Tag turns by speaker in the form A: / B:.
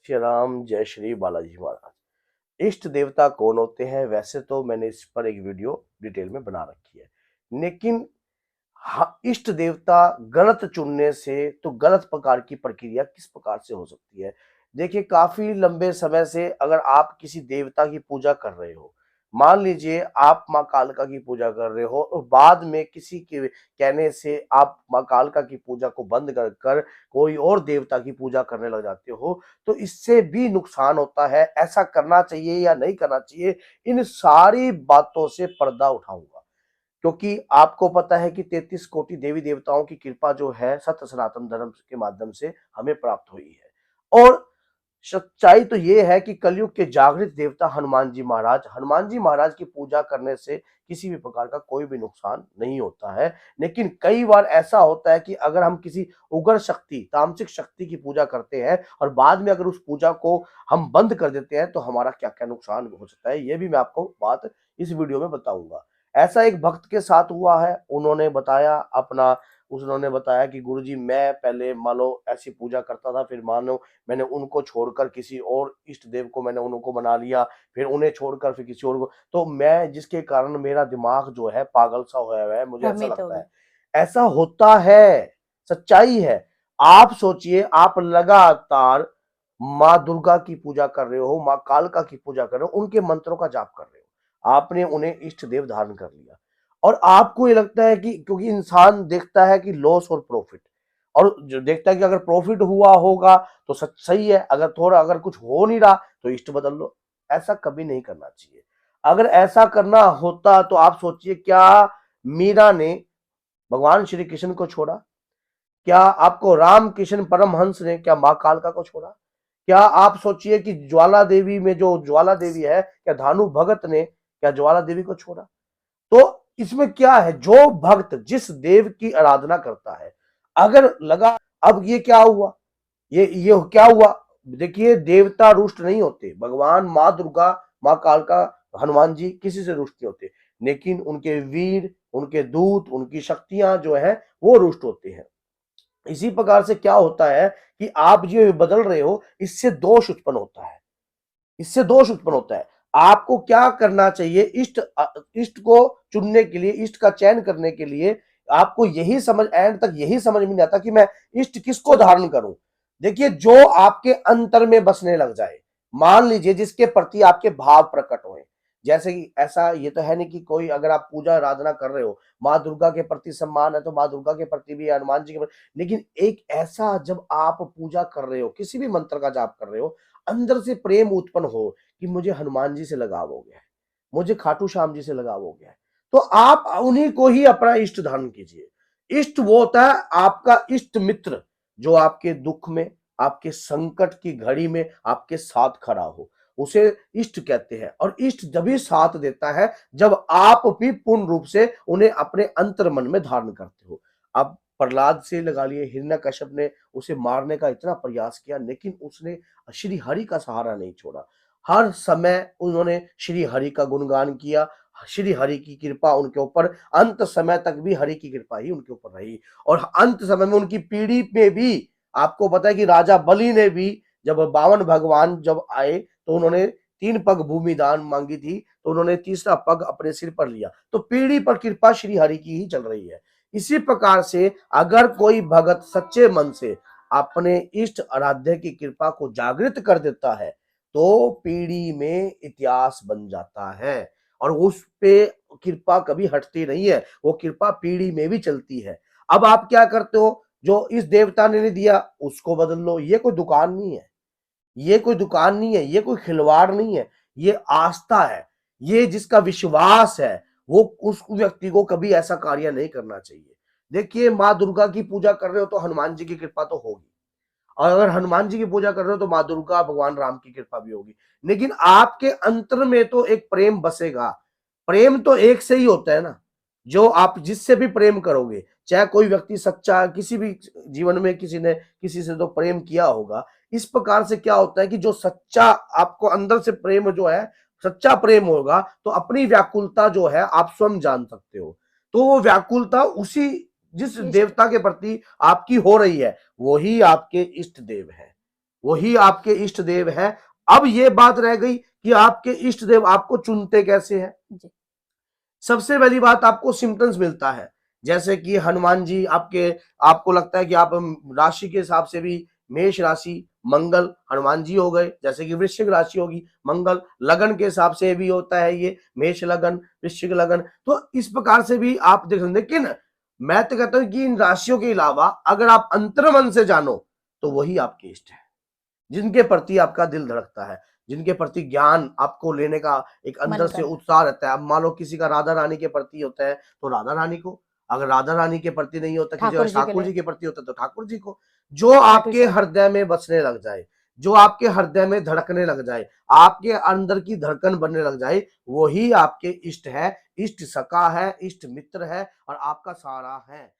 A: श्री राम, जय श्री बालाजी महाराज। इष्ट देवता कौन होते हैं? वैसे तो मैंने इस पर एक वीडियो डिटेल में बना रखी है, लेकिन इष्ट देवता गलत चुनने से तो गलत प्रकार की प्रक्रिया किस प्रकार से हो सकती है। देखिए, काफी लंबे समय से अगर आप किसी देवता की पूजा कर रहे हो, मान लीजिए आप माँ कालका की पूजा कर रहे हो और बाद में किसी के कहने से आप माँ कालका की पूजा को बंद कर कर कोई और देवता की पूजा करने लग जाते हो, तो इससे भी नुकसान होता है। ऐसा करना चाहिए या नहीं करना चाहिए, इन सारी बातों से पर्दा उठाऊंगा, क्योंकि आपको पता है कि 33 कोटि देवी देवताओं की कृपा जो है सत्य सनातन धर्म के माध्यम से हमें प्राप्त हुई है। और सच्चाई तो ये है कि कलयुग के जागृत देवता हनुमान जी महाराज की पूजा करने से किसी भी प्रकार का कोई भी नुकसान नहीं होता है। लेकिन कई बार ऐसा होता है कि अगर हम किसी उग्र शक्ति, तामसिक शक्ति की पूजा करते हैं और बाद में अगर उस पूजा को हम बंद कर देते हैं, तो हमारा क्या क्या नुकसान हो सकता है, ये भी मैं आपको बात इस वीडियो में बताऊंगा। ऐसा एक भक्त के साथ हुआ है, उन्होंने बताया कि गुरुजी, मैं पहले मान लो ऐसी पूजा करता था, फिर मानो मैंने उनको छोड़कर किसी और इष्ट देव को मैंने उनको बना लिया, फिर उन्हें छोड़कर फिर किसी और को, तो मैं जिसके कारण मेरा दिमाग जो है पागल सा होया हुआ है, मुझे ऐसा
B: भ्रमित हो
A: लगता
B: गए।
A: है। ऐसा होता है, सच्चाई है। आप सोचिए, आप लगातार माँ दुर्गा की पूजा कर रहे हो, माँ कालका की पूजा कर रहे हो, उनके मंत्रों का जाप कर रहे हो, आपने उन्हें इष्ट देव धारण कर लिया और आपको ये लगता है कि क्योंकि इंसान देखता है कि लॉस और प्रॉफिट, और जो देखता है कि अगर प्रॉफिट हुआ होगा तो सही है, अगर कुछ हो नहीं रहा तो इष्ट बदल लो। ऐसा कभी नहीं करना चाहिए। अगर ऐसा करना होता तो आप सोचिए, क्या मीरा ने भगवान श्री कृष्ण को छोड़ा? क्या आपको राम कृष्ण परमहंस ने क्या माँ कालका को छोड़ा? क्या आप सोचिए कि ज्वाला देवी में जो ज्वाला देवी है, क्या धानु भगत ने क्या ज्वाला देवी को छोड़ा? तो इसमें क्या है, जो भक्त जिस देव की आराधना करता है, अगर लगा, अब ये क्या हुआ, ये क्या हुआ? देखिए, देवता रुष्ट नहीं होते, भगवान माँ दुर्गा, माँ कालका, हनुमान जी किसी से रुष्ट नहीं होते, लेकिन उनके वीर, उनके दूत, उनकी शक्तियां जो है वो रुष्ट होते हैं। इसी प्रकार से क्या होता है कि आप जो बदल रहे हो, इससे दोष उत्पन्न होता है, इससे दोष उत्पन्न होता है। आपको क्या करना चाहिए, इष्ट को चुनने के लिए, इष्ट का चयन करने के लिए आपको यही समझ, एंड तक यही समझ में नहीं आता कि मैं इष्ट किसको
B: जी।
A: धारण करूं। देखिए, जो आपके अंतर में बसने लग जाए, मान लीजिए जिसके प्रति आपके भाव प्रकट हुए, जैसे कि ऐसा ये तो है नहीं कि कोई, अगर आप पूजा आराधना कर रहे हो, माँ दुर्गा के प्रति सम्मान है तो माँ दुर्गा के प्रति भी, हनुमान जी के प्रति, लेकिन एक ऐसा, जब आप पूजा कर रहे हो, किसी भी मंत्र का जाप कर रहे हो, अंदर से प्रेम उत्पन्न हो कि मुझे हनुमान जी से लगाव हो गया है, मुझे खाटू श्याम जी से लगाव हो गया है, तो आप उन्हीं को ही अपना इष्ट धारण कीजिए। इष्ट वो होता है आपका इष्ट मित्र, जो आपके दुख में, आपके संकट की घड़ी में आपके साथ खड़ा हो, उसे इष्ट कहते हैं। और इष्ट जब भी साथ देता है जब आप भी पूर्ण रूप से उन्हें अपने अंतर मन में धारण करते हो। अब प्रहलाद से लगा लिए, हिरण्यकश्यप ने उसे मारने का इतना प्रयास किया, लेकिन उसने श्री हरि का सहारा नहीं छोड़ा। हर समय उन्होंने श्री हरि का गुणगान किया, श्री हरि की कृपा उनके ऊपर, अंत समय तक भी हरि की कृपा ही उनके ऊपर रही। और अंत समय में उनकी पीढ़ी में भी आपको पता है कि राजा बलि ने भी, जब बावन भगवान जब आए तो उन्होंने 3 पग भूमि दान मांगी थी, तो उन्होंने तीसरा पग अपने सिर पर लिया। तो पीढ़ी पर कृपा श्री हरि की ही चल रही है। इसी प्रकार से अगर कोई भगत सच्चे मन से अपने इष्ट आराध्य की कृपा को जागृत कर देता है, तो पीढ़ी में इतिहास बन जाता है और उस पे कृपा कभी हटती नहीं है, वो कृपा पीढ़ी में भी चलती है। अब आप क्या करते हो, जो इस देवता ने नहीं दिया उसको बदल लो। ये कोई दुकान नहीं है, ये कोई दुकान नहीं है, ये कोई खिलवाड़ नहीं है, ये आस्था है। ये जिसका विश्वास है, वो उस व्यक्ति को कभी ऐसा कार्य नहीं करना चाहिए। देखिए, माँ दुर्गा की पूजा कर रहे हो तो हनुमान जी की कृपा तो होगी, और अगर हनुमान जी की पूजा कर रहे हो तो माँ दुर्गा, भगवान राम की कृपा भी होगी। लेकिन आपके अंतर में तो एक प्रेम बसेगा। प्रेम तो एक से ही होता है ना, जो आप जिससे भी प्रेम करोगे, चाहे कोई व्यक्ति सच्चा, किसी भी जीवन में किसी ने किसी से तो प्रेम किया होगा। इस प्रकार से क्या होता है कि जो सच्चा आपको अंदर से प्रेम जो है, सच्चा प्रेम होगा, तो अपनी व्याकुलता जो है आप स्वयं जान सकते हो। तो वो व्याकुलता उसी, जिस
B: इष्ट।
A: देवता के प्रति आपकी हो रही है, वही आपके इष्ट देव है। वही आपके इष्ट देव है। अब ये बात रह गई कि आपके इष्ट देव आपको चुनते कैसे हैं। सबसे पहली बात, आपको सिम्टम्स मिलता है, जैसे कि हनुमान जी आपको लगता है कि आप राशि के हिसाब से भी मेष राशि मंगल हनुमान जी हो गए, जैसे कि वृश्चिक राशि होगी मंगल, लगन के हिसाब से भी होता है ये मेष लगन वृश्चिक लगन, तो इस प्रकार से भी आप देख सकते। लेकिन मैं तो कहता हूं कि इन राशियों के अलावा अगर आप अंतर्मन से जानो तो वही आपके इष्ट है, जिनके प्रति आपका दिल धड़कता है, जिनके प्रति ज्ञान आपको लेने का एक अंदर से उत्साह रहता है। अब मान लो किसी का राधा रानी के प्रति होता है तो राधा रानी को, अगर राधा रानी के प्रति नहीं होता, किसी का ठाकुर जी के प्रति होता है तो ठाकुर जी को। जो आपके हृदय में बसने लग जाए, जो आपके हृदय में धड़कने लग जाए, आपके अंदर की धड़कन बनने लग जाए, वही आपके इष्ट है, इष्ट सखा है, इष्ट मित्र है और आपका सहारा है।